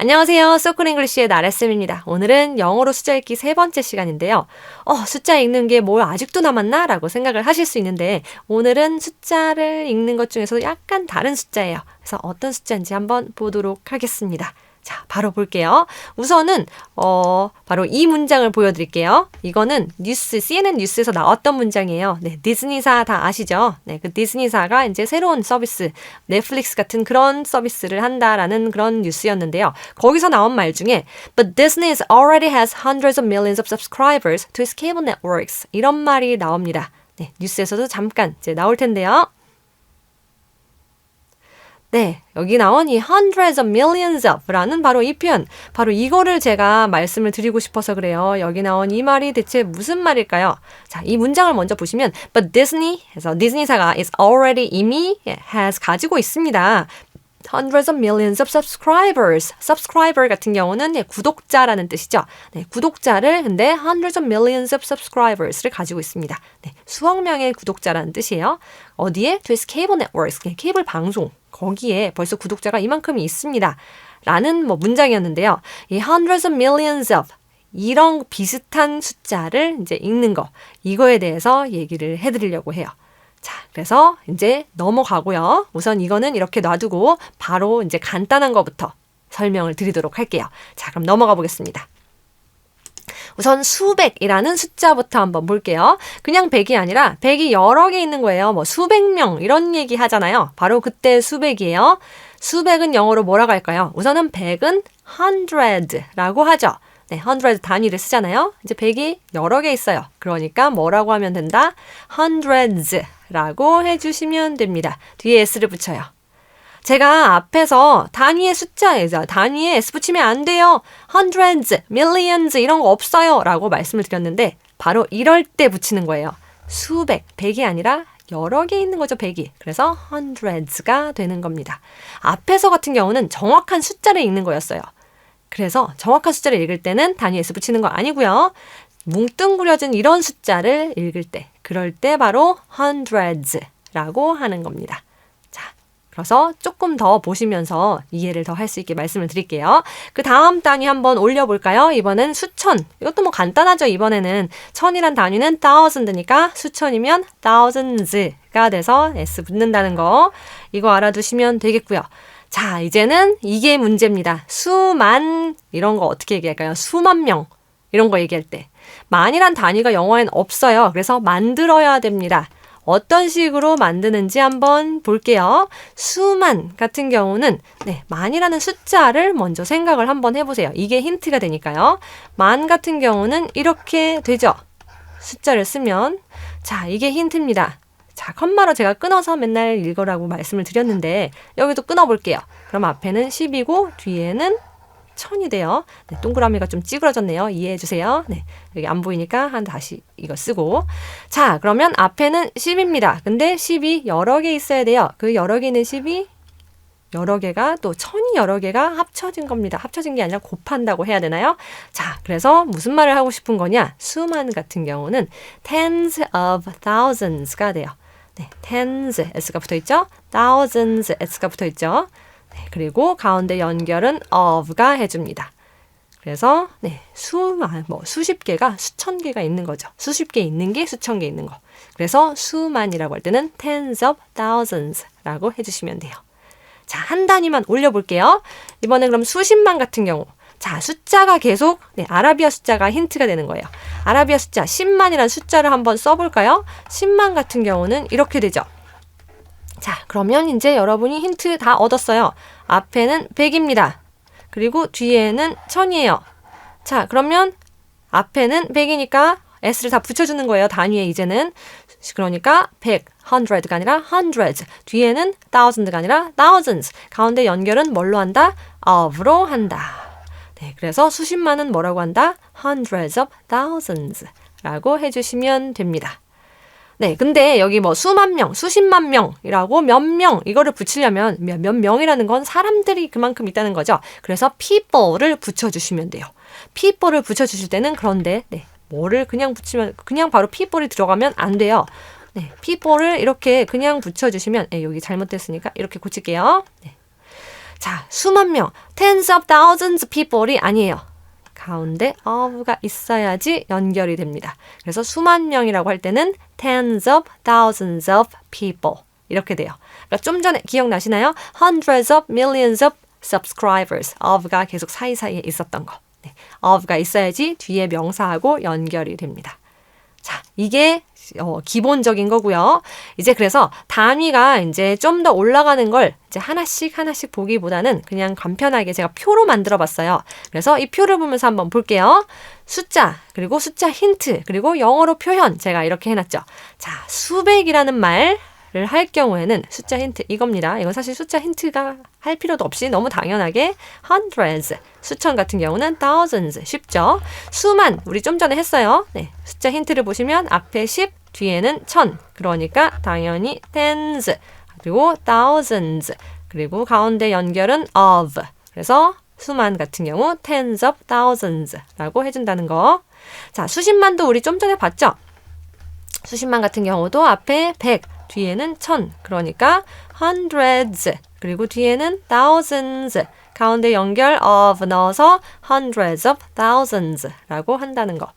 안녕하세요. 소클 잉글리시의 나래쌤입니다. 오늘은 영어로 숫자 읽기 세 번째 시간인데요. 숫자 읽는 게 뭘 아직도 남았나? 라고 생각을 하실 수 있는데 오늘은 숫자를 읽는 것 중에서 약간 다른 숫자예요. 그래서 어떤 숫자인지 한번 보도록 하겠습니다. 자, 바로 볼게요. 우선은 바로 이 문장을 보여드릴게요. 이거는 CNN 뉴스에서 나왔던 문장이에요. 네, 디즈니사 다 아시죠? 네, 그 디즈니사가 이제 새로운 서비스, 넷플릭스 같은 그런 서비스를 한다라는 그런 뉴스였는데요. 거기서 나온 말 중에 But Disney already has hundreds of millions of subscribers to its cable networks. 이런 말이 나옵니다. 네, 뉴스에서도 잠깐 이제 나올 텐데요. 네, 여기 나온 이 hundreds of millions of 라는 바로 이 표현, 바로 이거를 제가 말씀을 드리고 싶어서 그래요. 여기 나온 이 말이 대체 무슨 말일까요? 자, 이 문장을 먼저 보시면 But Disney, 해서 디즈니사가 is already 이미 has 가지고 있습니다. Hundreds of millions of subscribers. subscriber 같은 경우는 구독자라는 뜻이죠. 네, 구독자를 근데 hundreds of millions of subscribers를 가지고 있습니다. 네, 수억 명의 구독자라는 뜻이에요. 어디에? To its cable networks. 케이블 방송. 거기에 벌써 구독자가 이만큼이 있습니다. 라는 문장이었는데요. 이 hundreds of millions of 이런 비슷한 숫자를 이제 읽는 거. 이거에 대해서 얘기를 해드리려고 해요. 자, 그래서 이제 넘어가고요. 우선 이거는 이렇게 놔두고 바로 이제 간단한 거부터 설명을 드리도록 할게요. 자, 그럼 넘어가 보겠습니다. 우선 수백이라는 숫자부터 한번 볼게요. 그냥 100이 아니라 100이 여러 개 있는 거예요. 수백 명 이런 얘기 하잖아요. 바로 그때 수백이에요. 수백은 영어로 뭐라고 할까요? 우선은 100은 hundred라고 하죠. 네, hundred 단위를 쓰잖아요. 이제 100이 여러 개 있어요. 그러니까 뭐라고 하면 된다? hundreds라고 해주시면 됩니다. 뒤에 s를 붙여요. 제가 앞에서 단위의 숫자에서 단위에 s 붙이면 안 돼요. hundreds, millions 이런 거 없어요. 라고 말씀을 드렸는데 바로 이럴 때 붙이는 거예요. 수백, 100이 아니라 여러 개 있는 거죠, 100이. 그래서 hundreds가 되는 겁니다. 앞에서 같은 경우는 정확한 숫자를 읽는 거였어요. 그래서 정확한 숫자를 읽을 때는 단위에 s 붙이는 거 아니고요. 뭉뚱그려진 이런 숫자를 읽을 때, 그럴 때 바로 hundreds라고 하는 겁니다. 그래서 조금 더 보시면서 이해를 더 할 수 있게 말씀을 드릴게요. 그 다음 단위 한번 올려볼까요? 이번엔 수천. 이것도 간단하죠. 이번에는 천이란 단위는 thousand니까 수천이면 thousands가 돼서 s 붙는다는 거. 이거 알아두시면 되겠고요. 자, 이제는 이게 문제입니다. 수만 이런 거 어떻게 얘기할까요? 수만 명 이런 거 얘기할 때. 만이란 단위가 영어엔 없어요. 그래서 만들어야 됩니다. 어떤 식으로 만드는지 한번 볼게요. 수만 같은 경우는 만이라는 숫자를 먼저 생각을 한번 해보세요. 이게 힌트가 되니까요. 만 같은 경우는 이렇게 되죠. 숫자를 쓰면. 자, 이게 힌트입니다. 자, 컴마로 제가 끊어서 맨날 읽으라고 말씀을 드렸는데 여기도 끊어볼게요. 그럼 앞에는 10이고 뒤에는 1000이 돼요. 네, 동그라미가 좀 찌그러졌네요. 이해해 주세요. 네, 여기 안 보이니까 다시 이거 쓰고. 자, 그러면 앞에는 10입니다. 근데 10이 여러 개 있어야 돼요. 그 여러 개 있는 10이 여러 개가 또 1000이 여러 개가 합쳐진 겁니다. 합쳐진 게 아니라 곱한다고 해야 되나요? 자, 그래서 무슨 말을 하고 싶은 거냐? 수만 같은 경우는 tens of thousands가 돼요. 네, tens, s가 붙어있죠? thousands, s가 붙어있죠? 네, 그리고 가운데 연결은 of가 해줍니다. 그래서 수십 개가 수천 개가 있는 거죠. 수십 개 있는 게 수천 개 있는 거. 그래서 수만이라고 할 때는 tens of thousands라고 해주시면 돼요. 자, 한 단위만 올려볼게요. 이번엔 그럼 수십만 같은 경우. 자, 숫자가 계속 아라비아 숫자가 힌트가 되는 거예요. 아라비아 숫자 10만이라는 숫자를 한번 써볼까요? 10만 같은 경우는 이렇게 되죠. 자, 그러면 이제 여러분이 힌트 다 얻었어요. 앞에는 100입니다. 그리고 뒤에는 1000이에요. 자, 그러면 앞에는 100이니까 s를 다 붙여주는 거예요. 단위에 이제는. 그러니까 100, 100가 아니라 hundreds. 뒤에는 thousand가 아니라 thousands. 가운데 연결은 뭘로 한다? of로 한다. 네, 그래서 수십만은 뭐라고 한다? hundreds of thousands 라고 해주시면 됩니다. 네, 근데 여기 수만 명, 수십만 명이라고 몇 명 이거를 붙이려면 몇 명이라는 건 사람들이 그만큼 있다는 거죠. 그래서 people를 붙여주시면 돼요. people를 붙여주실 때는 그런데 뭐를 그냥 붙이면 그냥 바로 people이 들어가면 안 돼요. 네, people를 이렇게 그냥 붙여주시면 여기 잘못됐으니까 이렇게 고칠게요. 네. 자, 수만 명, tens of thousands people이 아니에요. 가운데 of가 있어야지 연결이 됩니다. 그래서 수만 명이라고 할 때는 tens of thousands of people 이렇게 돼요. 그러니까 좀 전에 기억나시나요? hundreds of millions of subscribers. of가 계속 사이사이에 있었던 거. 네, of가 있어야지 뒤에 명사하고 연결이 됩니다. 자, 이게 기본적인 거고요. 이제 그래서 단위가 이제 좀 더 올라가는 걸 이제 하나씩 보기보다는 그냥 간편하게 제가 표로 만들어 봤어요. 그래서 이 표를 보면서 한번 볼게요. 숫자, 그리고 숫자 힌트, 그리고 영어로 표현 제가 이렇게 해놨죠. 자, 수백이라는 말을 할 경우에는 숫자 힌트 이겁니다. 이건 사실 숫자 힌트가 할 필요도 없이 너무 당연하게 hundreds, 수천 같은 경우는 thousands, 쉽죠? 수만, 우리 좀 전에 했어요. 네, 숫자 힌트를 보시면 앞에 10, 뒤에는 1000, 그러니까 당연히 tens, 그리고 thousands, 그리고 가운데 연결은 of, 그래서 수만 같은 경우 tens of thousands 라고 해준다는 거. 자, 수십만도 우리 좀 전에 봤죠? 수십만 같은 경우도 앞에 100, 뒤에는 1000, 그러니까 hundreds, 그리고 뒤에는 thousands, 가운데 연결 of 넣어서 hundreds of thousands 라고 한다는 거.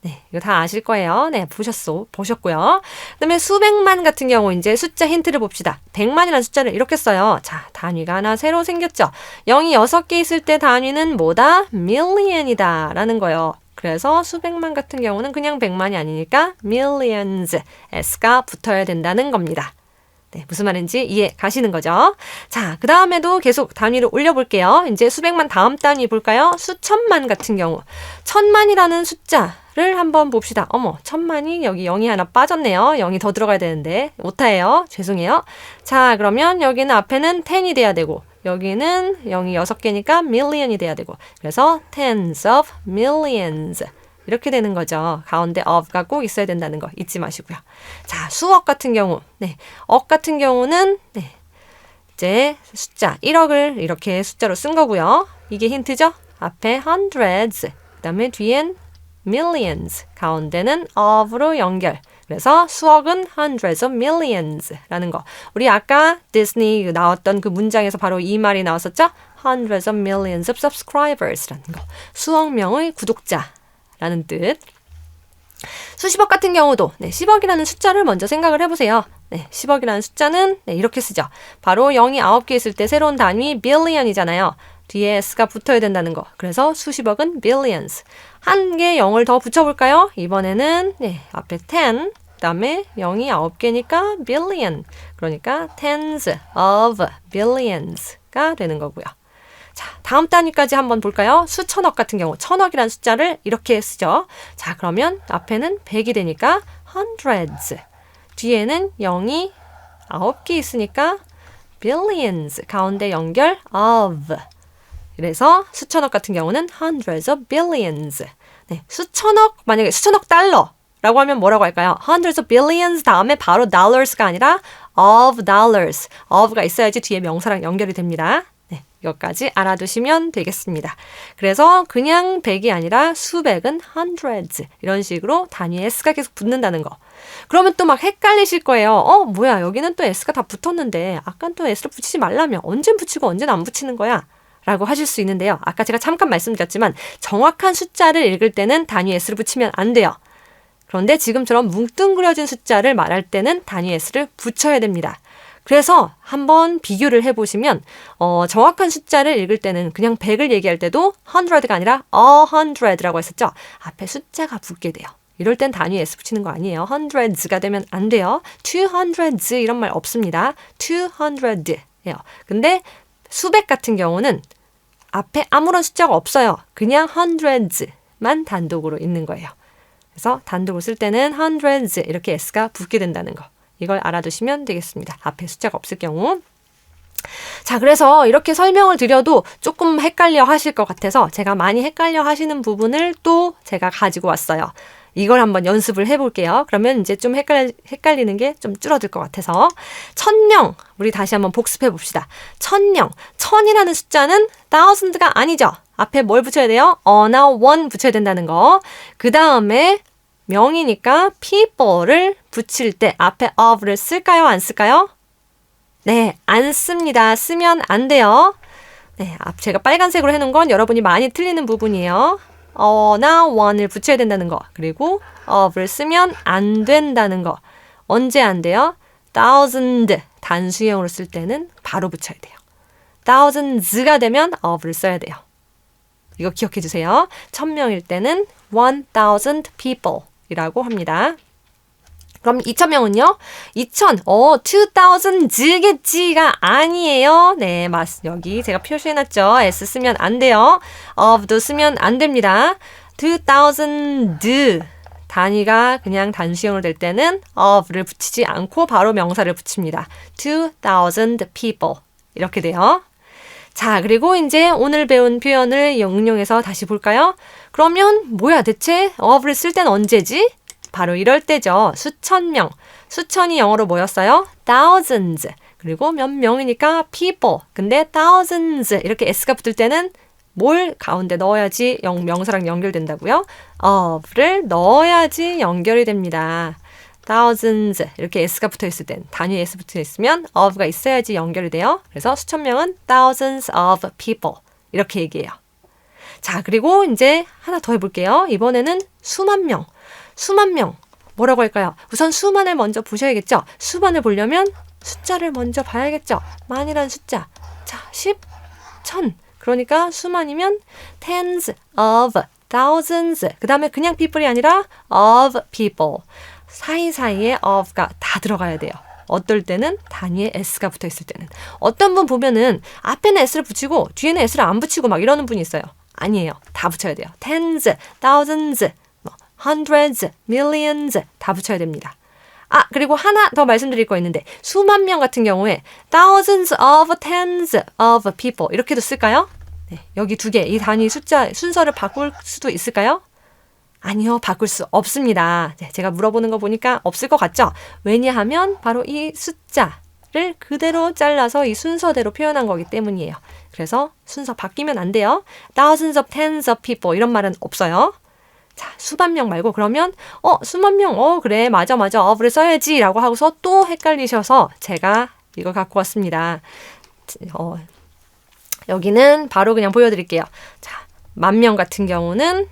네, 이거 다 아실 거예요. 네, 보셨고요. 그다음에 수백만 같은 경우 이제 숫자 힌트를 봅시다. 100만이라는 숫자를 이렇게 써요. 자, 단위가 하나 새로 생겼죠. 0이 6개 있을 때 단위는 뭐다? million이다 라는 거예요. 그래서 수백만 같은 경우는 그냥 100만이 아니니까 millions, s가 붙어야 된다는 겁니다. 네, 무슨 말인지 이해 가시는 거죠? 자, 그 다음에도 계속 단위를 올려볼게요. 이제 수백만 다음 단위 볼까요? 수천만 같은 경우. 천만이라는 숫자를 한번 봅시다. 어머, 천만이 여기 0이 하나 빠졌네요. 0이 더 들어가야 되는데 오타예요. 죄송해요. 자, 그러면 여기는 앞에는 10이 돼야 되고 여기는 0이 6개니까 million이 돼야 되고 그래서 tens of millions 이렇게 되는 거죠. 가운데 of가 꼭 있어야 된다는 거 잊지 마시고요. 자, 수억 같은 경우, 네, 억 같은 경우는 네, 이제 숫자 1억을 이렇게 숫자로 쓴 거고요. 이게 힌트죠? 앞에 hundreds, 그 다음에 뒤엔 millions, 가운데는 of로 연결. 그래서 수억은 hundreds of millions 라는 거. 우리 아까 디즈니 나왔던 그 문장에서 바로 이 말이 나왔었죠? hundreds of millions of subscribers 라는 거. 수억 명의 구독자 라는 뜻. 수십억 같은 경우도 네, 10억이라는 숫자를 먼저 생각을 해보세요. 네, 10억이라는 숫자는 네, 이렇게 쓰죠. 바로 0이 9개 있을 때 새로운 단위 billion이잖아요. 뒤에 s가 붙어야 된다는 거. 그래서 수십억은 billions. 한 개 0을 더 붙여볼까요? 이번에는 네, 앞에 10, 그 다음에 0이 9개니까 billion. 그러니까 tens of billions가 되는 거고요. 자, 다음 단위까지 한번 볼까요? 수천억 같은 경우 천억이라는 숫자를 이렇게 쓰죠. 자, 그러면 앞에는 100이 되니까 hundreds, 뒤에는 0이 9개 있으니까 billions, 가운데 연결 of. 그래서 수천억 같은 경우는 hundreds of billions. 네, 수천억, 만약에 수천억 달러라고 하면 뭐라고 할까요? hundreds of billions 다음에 바로 dollars가 아니라 of dollars. of가 있어야지 뒤에 명사랑 연결이 됩니다. 네, 이것까지 알아두시면 되겠습니다. 그래서 그냥 100이 아니라 수백은 hundreds 이런 식으로 단위에 s가 계속 붙는다는 거. 그러면 또 막 헷갈리실 거예요. 뭐야 여기는 또 s가 다 붙었는데 아까는 또 s를 붙이지 말라며 언제 붙이고 언제는 안 붙이는 거야? 라고 하실 수 있는데요. 아까 제가 잠깐 말씀드렸지만 정확한 숫자를 읽을 때는 단위 s를 붙이면 안 돼요. 그런데 지금처럼 뭉뚱그려진 숫자를 말할 때는 단위 s를 붙여야 됩니다. 그래서 한번 비교를 해보시면 정확한 숫자를 읽을 때는 그냥 100을 얘기할 때도 100가 아니라 100라고 했었죠. 앞에 숫자가 붙게 돼요. 이럴 땐 단위 s 붙이는 거 아니에요. hundreds가 되면 안 돼요. 200s 이런 말 없습니다. 200예요. 근데 수백 같은 경우는 앞에 아무런 숫자가 없어요. 그냥 hundreds만 단독으로 있는 거예요. 그래서 단독으로 쓸 때는 hundreds 이렇게 s가 붙게 된다는 거. 이걸 알아두시면 되겠습니다. 앞에 숫자가 없을 경우. 자, 그래서 이렇게 설명을 드려도 조금 헷갈려 하실 것 같아서 제가 많이 헷갈려 하시는 부분을 또 제가 가지고 왔어요. 이걸 한번 연습을 해볼게요. 그러면 이제 좀 헷갈리는 게 좀 줄어들 것 같아서 1000명 우리 다시 한번 복습해 봅시다. 1000명 1000이라는 숫자는 thousand가 아니죠. 앞에 뭘 붙여야 돼요? 나 one 붙여야 된다는 거. 그 다음에 명이니까 people를 붙일 때 앞에 of를 쓸까요? 안 쓸까요? 네, 안 씁니다. 쓰면 안 돼요. 네, 제가 빨간색으로 해놓은 건 여러분이 많이 틀리는 부분이에요. 나 one을 붙여야 된다는 거. 그리고 of를 쓰면 안 된다는 거. 언제 안 돼요? thousand 단수형으로 쓸 때는 바로 붙여야 돼요. thousands가 되면 of를 써야 돼요. 이거 기억해 주세요. 1000명일 때는 1000 people 이라고 합니다. 그럼 2000명은요? 2000즈겠지가 아니에요. 네, 여기 제가 표시해놨죠. S 쓰면 안 돼요. of도 쓰면 안 됩니다. 2000 단위가 그냥 단수형으로 될 때는 of를 붙이지 않고 바로 명사를 붙입니다. 2000 people 이렇게 돼요. 자, 그리고 이제 오늘 배운 표현을 응용해서 다시 볼까요? 그러면 뭐야 대체 of를 쓸 때는 언제지? 바로 이럴 때죠. 수천 명. 수천이 영어로 뭐였어요? thousands. 그리고 몇 명이니까 people. 근데 thousands 이렇게 s가 붙을 때는 뭘 가운데 넣어야지 명사랑 연결된다고요? of를 넣어야지 연결이 됩니다. thousands 이렇게 s가 붙어있을 땐 단위에 s 붙어있으면 of가 있어야지 연결이 돼요. 그래서 수천 명은 thousands of people 이렇게 얘기해요. 자, 그리고 이제 하나 더 해볼게요. 이번에는 수만 명. 수만 명. 뭐라고 할까요? 우선 수만을 먼저 보셔야겠죠? 수만을 보려면 숫자를 먼저 봐야겠죠? 만이란 숫자. 자, 10, 1000. 그러니까 수만이면 tens of thousands. 그 다음에 그냥 people이 아니라 of people. 사이사이에 of가 다 들어가야 돼요. 어떨 때는 단위에 s가 붙어있을 때는. 어떤 분 보면은 앞에는 s를 붙이고 뒤에는 s를 안 붙이고 막 이러는 분이 있어요. 아니에요. 다 붙여야 돼요. tens, thousands, hundreds, millions 다 붙여야 됩니다. 아, 그리고 하나 더 말씀드릴 거 있는데 수만 명 같은 경우에 thousands of tens of people 이렇게도 쓸까요? 네, 여기 두 개, 이 단위 숫자 순서를 바꿀 수도 있을까요? 아니요, 바꿀 수 없습니다. 네, 제가 물어보는 거 보니까 없을 것 같죠? 왜냐하면 바로 이 숫자를 그대로 잘라서 이 순서대로 표현한 거기 때문이에요. 그래서 순서 바뀌면 안 돼요. thousands of tens of people 이런 말은 없어요. 자, 수만 명 말고 그러면 수만 명, 그래, 맞아, of를 써야지 라고 하고서 또 헷갈리셔서 제가 이거 갖고 왔습니다. 여기는 바로 그냥 보여드릴게요. 자, 만 명 같은 경우는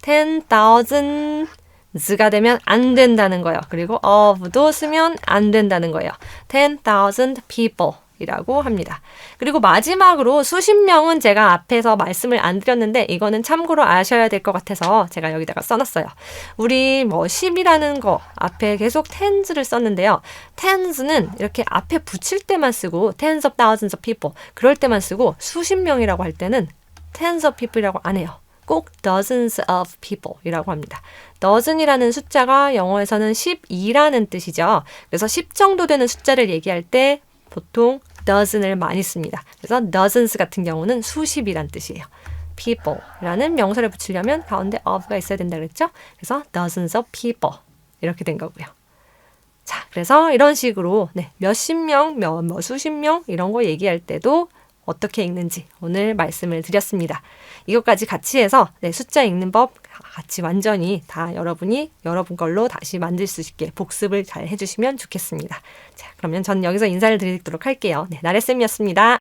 10,000s가 되면 안 된다는 거예요. 그리고 of도 쓰면 안 된다는 거예요. 10,000 people 이라고 합니다. 그리고 마지막으로 수십 명은 제가 앞에서 말씀을 안 드렸는데 이거는 참고로 아셔야 될 것 같아서 제가 여기다가 써놨어요. 우리 10이라는 거 앞에 계속 tens를 썼는데요. tens는 이렇게 앞에 붙일 때만 쓰고 tens of thousands of people 그럴 때만 쓰고 수십 명이라고 할 때는 tens of people이라고 안 해요. 꼭 dozens of people 이라고 합니다. dozen이라는 숫자가 영어에서는 12라는 뜻이죠. 그래서 10 정도 되는 숫자를 얘기할 때 보통 dozen을 많이 씁니다. 그래서 dozens 같은 경우는 수십이란 뜻이에요. people라는 명사를 붙이려면 가운데 of가 있어야 된다 그랬죠? 그래서 dozens of people 이렇게 된 거고요. 자, 그래서 이런 식으로 몇십 명, 수십 명 이런 거 얘기할 때도 어떻게 읽는지 오늘 말씀을 드렸습니다. 이것까지 같이 해서 숫자 읽는 법 같이 완전히 다 여러분 걸로 다시 만들 수 있게 복습을 잘 해주시면 좋겠습니다. 자, 그러면 전 여기서 인사를 드리도록 할게요. 나래쌤이었습니다.